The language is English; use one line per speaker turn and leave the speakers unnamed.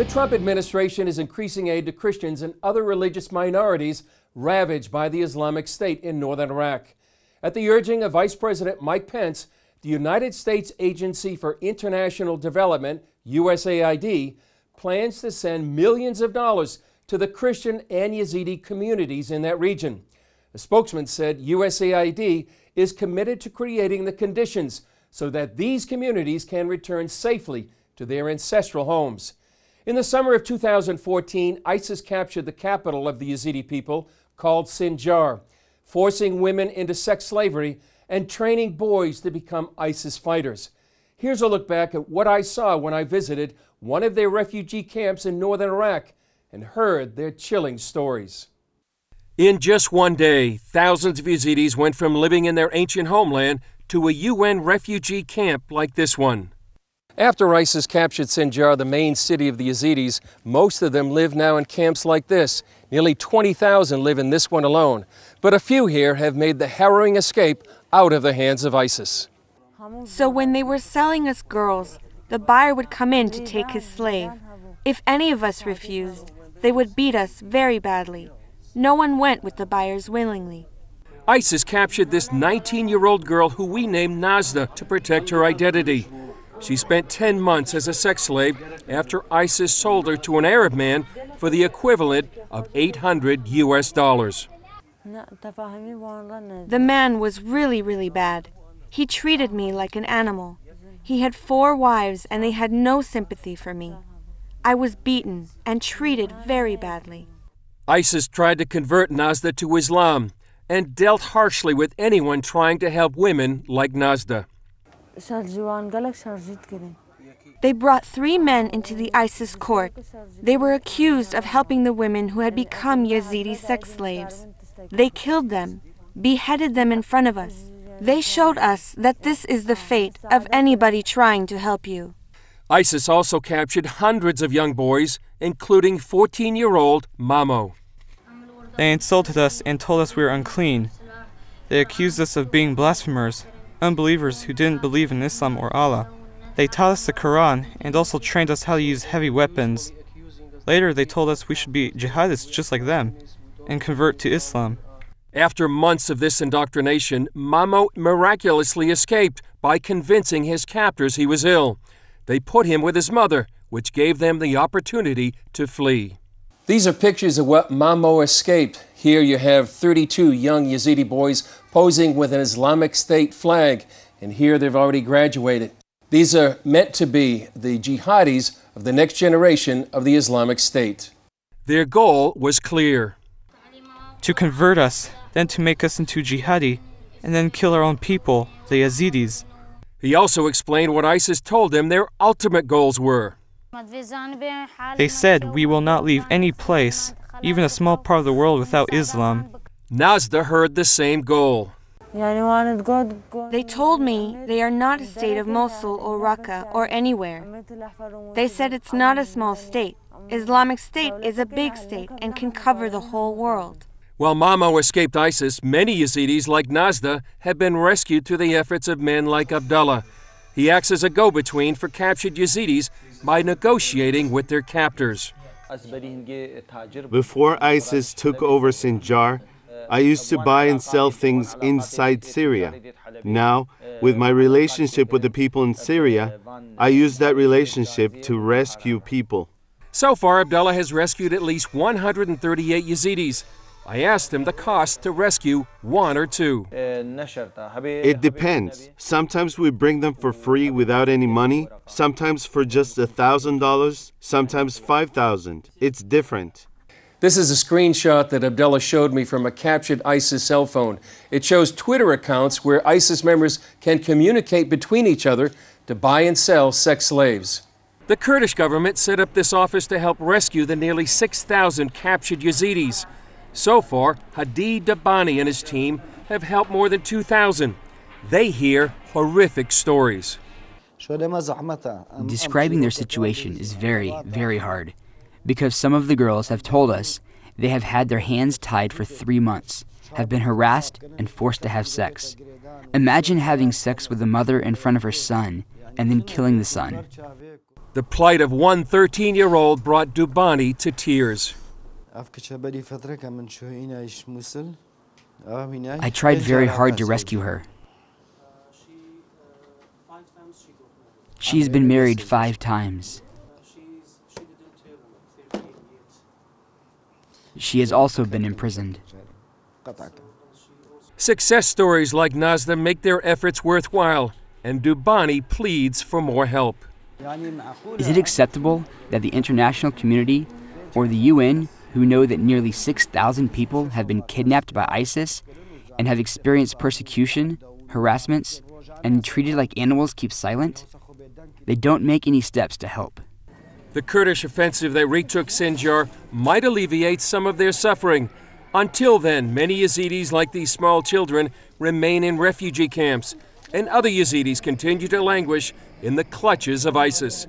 The Trump administration is increasing aid to Christians and other religious minorities ravaged by the Islamic State in northern Iraq. At the urging of Vice President Mike Pence, the United States Agency for International Development, USAID, plans to send millions of dollars to the Christian and Yazidi communities in that region. The spokesman said USAID is committed to creating the conditions so that these communities can return safely to their ancestral homes. In the summer of 2014, ISIS captured the capital of the Yazidi people, called Sinjar, forcing women into sex slavery and training boys to become ISIS fighters. Here's a look back at what I saw when I visited one of their refugee camps in northern Iraq and heard their chilling stories. In just one day, thousands of Yazidis went from living in their ancient homeland to a UN refugee camp like this one. After ISIS captured Sinjar, the main city of the Yazidis, most of them live now in camps like this. Nearly 20,000 live in this one alone. But a few here have made the harrowing escape out of the hands of ISIS.
So when they were selling us girls, the buyer would come in to take his slave. If any of us refused, they would beat us very badly. No one went with the buyers willingly.
ISIS captured this 19-year-old girl who we named Nazda to protect her identity. She spent 10 months as a sex slave after ISIS sold her to an Arab man for the equivalent of $800 US.
The man was really bad. He treated me like an animal. He had 4 wives and they had no sympathy for me. I was beaten and treated very badly.
ISIS tried to convert Nazda to Islam and dealt harshly with anyone trying to help women like Nazda.
They brought 3 men into the ISIS court. They were accused of helping the women who had become Yazidi sex slaves. They killed them, beheaded them in front of us. They showed us that this is the fate of anybody trying to help you.
ISIS also captured hundreds of young boys, including 14-year-old Mamo.
They insulted us and told us we were unclean. They accused us of being blasphemers, unbelievers who didn't believe in Islam or Allah. They taught us the Quran and also trained us how to use heavy weapons. Later, they told us we should be jihadists just like them and convert to Islam.
After months of this indoctrination, Mamo miraculously escaped by convincing his captors he was ill. They put him with his mother, which gave them the opportunity to flee. These are pictures of what Mamo escaped. Here you have 32 young Yazidi boys posing with an Islamic State flag, and here they've already graduated. These are meant to be the jihadis of the next generation of the Islamic State. Their goal was clear:
to convert us, then to make us into jihadi, and then kill our own people, the Yazidis.
He also explained what ISIS told them their ultimate goals were.
They said we will not leave any place, even a small part of the world, without Islam.
Nazda heard the same goal.
They told me they are not a state of Mosul or Raqqa or anywhere. They said it's not a small state. Islamic State is a big state and can cover the whole world.
While Mamo escaped ISIS, many Yazidis like Nazda have been rescued through the efforts of men like Abdullah. He acts as a go-between for captured Yazidis by negotiating with their captors.
Before ISIS took over Sinjar, I used to buy and sell things inside Syria. Now, with my relationship with the people in Syria, I use that relationship to rescue people.
So far, Abdullah has rescued at least 138 Yazidis. I asked him the cost to rescue 1 or 2.
It depends. Sometimes we bring them for free without any money, sometimes for just $1,000, sometimes $5,000. It's different.
This is a screenshot that Abdullah showed me from a captured ISIS cell phone. It shows Twitter accounts where ISIS members can communicate between each other to buy and sell sex slaves. The Kurdish government set up this office to help rescue the nearly 6,000 captured Yazidis. So far, Hadi Dabani and his team have helped more than 2,000. They hear horrific stories.
Describing their situation is very hard, because some of the girls have told us they have had their hands tied for 3 months, have been harassed and forced to have sex. Imagine having sex with a mother in front of her son and then killing the son.
The plight of one 13-year-old brought Dubani to tears.
I tried very hard to rescue her. She's been married 5 times. She has also been imprisoned.
Success stories like Nazda make their efforts worthwhile, and Dubani pleads for more help.
Is it acceptable that the international community or the UN, who know that nearly 6,000 people have been kidnapped by ISIS and have experienced persecution, harassments, and treated like animals, keep silent? They don't make any steps to help.
The Kurdish offensive that retook Sinjar might alleviate some of their suffering. Until then, many Yazidis, like these small children, remain in refugee camps, and other Yazidis continue to languish in the clutches of ISIS.